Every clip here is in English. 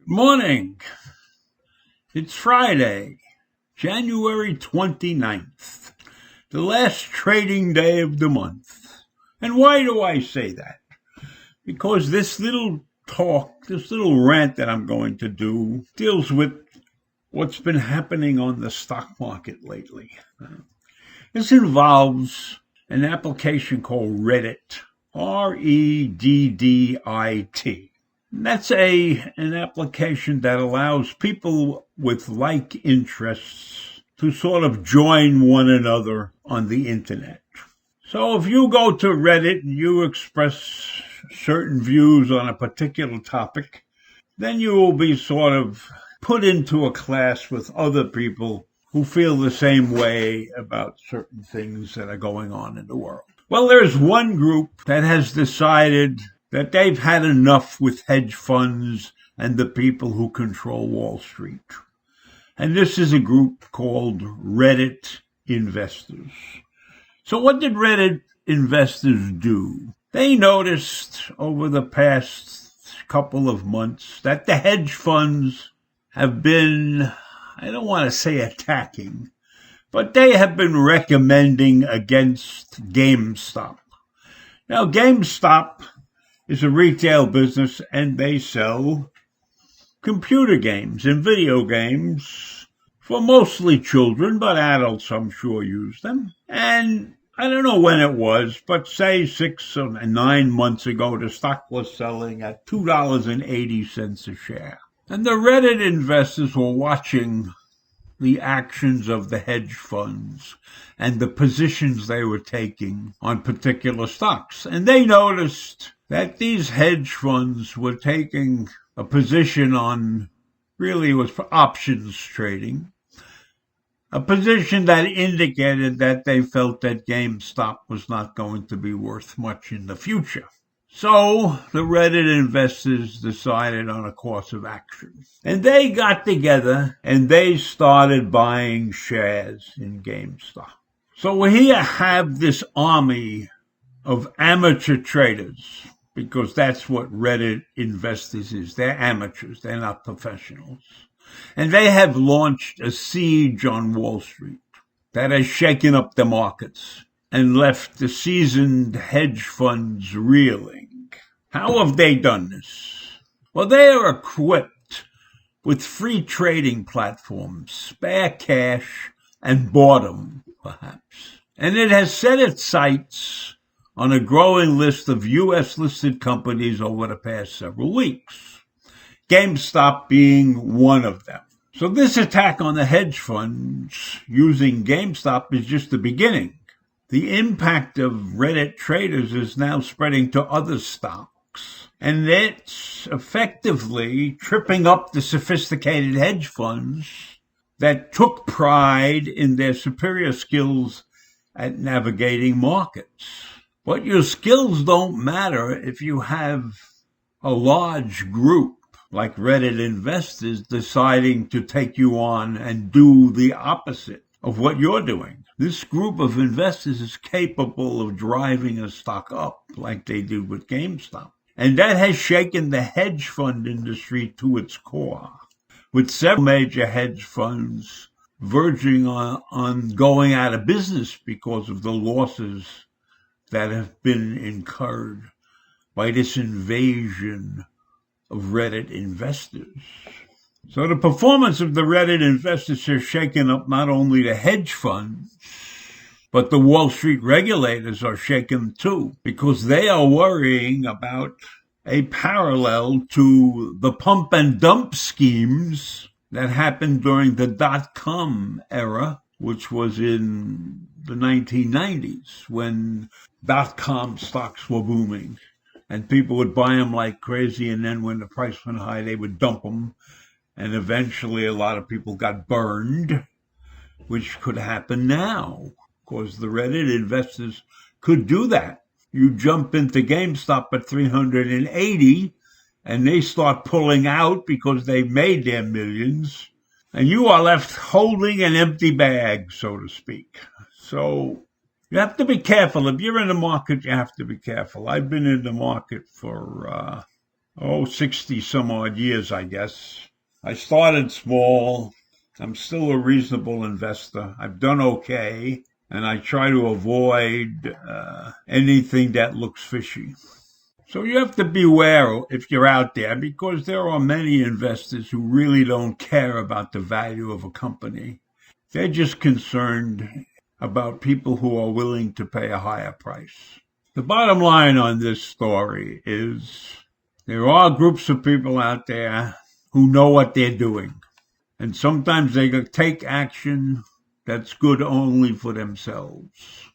Morning. It's Friday, January 29th, the last trading day of the month. And why do I say that? Because this little rant that I'm going to do deals with what's been happening on the stock market lately. This involves an application called Reddit, Reddit. That's an application that allows people with like interests to sort of join one another on the internet. So if you go to Reddit and you express certain views on a particular topic, then you will be sort of put into a class with other people who feel the same way about certain things that are going on in the world. Well, there's one group that has decided that they've had enough with hedge funds and the people who control Wall Street. And this is a group called Reddit investors. So what did Reddit investors do? They noticed over the past couple of months that the hedge funds have been, I don't want to say attacking, but they have been recommending against GameStop. Now, GameStop is a retail business, and they sell computer games and video games for mostly children, but adults, I'm sure, use them. And I don't know when it was, but say 6 or 9 months ago, the stock was selling at $2.80 a share. And the Reddit investors were watching the actions of the hedge funds and the positions they were taking on particular stocks. And they noticed that these hedge funds were taking a position on, really was for options trading, a position that indicated that they felt that GameStop was not going to be worth much in the future. So the Reddit investors decided on a course of action. And they got together and they started buying shares in GameStop. So we here have this army of amateur traders, because that's what Reddit investors is. They're amateurs. They're not professionals. And they have launched a siege on Wall Street that has shaken up the markets and left the seasoned hedge funds reeling. How have they done this? Well, they are equipped with free trading platforms, spare cash, and boredom, perhaps. And it has set its sights on a growing list of U.S.-listed companies over the past several weeks, GameStop being one of them. So this attack on the hedge funds using GameStop is just the beginning. The impact of Reddit traders is now spreading to other stocks, and it's effectively tripping up the sophisticated hedge funds that took pride in their superior skills at navigating markets. But your skills don't matter if you have a large group like Reddit investors deciding to take you on and do the opposite of what you're doing. This group of investors is capable of driving a stock up like they did with GameStop. And that has shaken the hedge fund industry to its core, with several major hedge funds verging on going out of business because of the losses that have been incurred by this invasion of Reddit investors. So the performance of the Reddit investors has shaken up not only the hedge funds, but the Wall Street regulators are shaken too, because they are worrying about a parallel to the pump and dump schemes that happened during the dot-com era, which was in the 1990s, when dot-com stocks were booming. And people would buy them like crazy, and then when the price went high, they would dump them And eventually a lot of people got burned, which could happen now, because the Reddit investors could do that. You jump into GameStop at 380 and they start pulling out because they made their millions, and you are left holding an empty bag, so to speak. So you have to be careful. If you're in the market, you have to be careful. I've been in the market for 60 some odd years, I guess. I started small. I'm still a reasonable investor. I've done okay, and I try to avoid anything that looks fishy. So you have to beware if you're out there, because there are many investors who really don't care about the value of a company. They're just concerned about people who are willing to pay a higher price. The bottom line on this story is there are groups of people out there who know what they're doing. And sometimes they take action that's good only for themselves,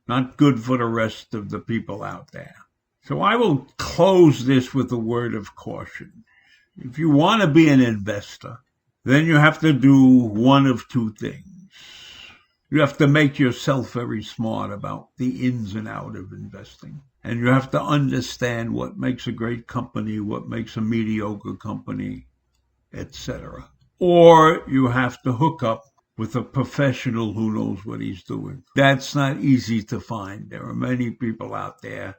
not good for the rest of the people out there. So I will close this with a word of caution. If you want to be an investor, then you have to do one of two things. You have to make yourself very smart about the ins and outs of investing. And you have to understand what makes a great company, what makes a mediocre company, etc. Or you have to hook up with a professional who knows what he's doing. That's not easy to find. There are many people out there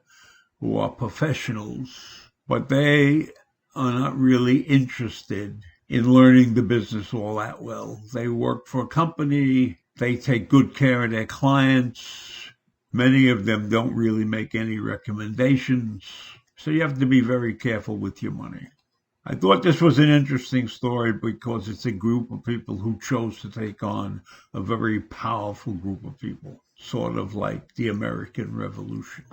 who are professionals, but they are not really interested in learning the business all that well. They work for a company. They take good care of their clients. Many of them don't really make any recommendations. So you have to be very careful with your money. I thought this was an interesting story because it's a group of people who chose to take on a very powerful group of people, sort of like the American Revolution.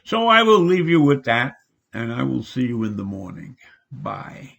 So I will leave you with that, and I will see you in the morning. Bye.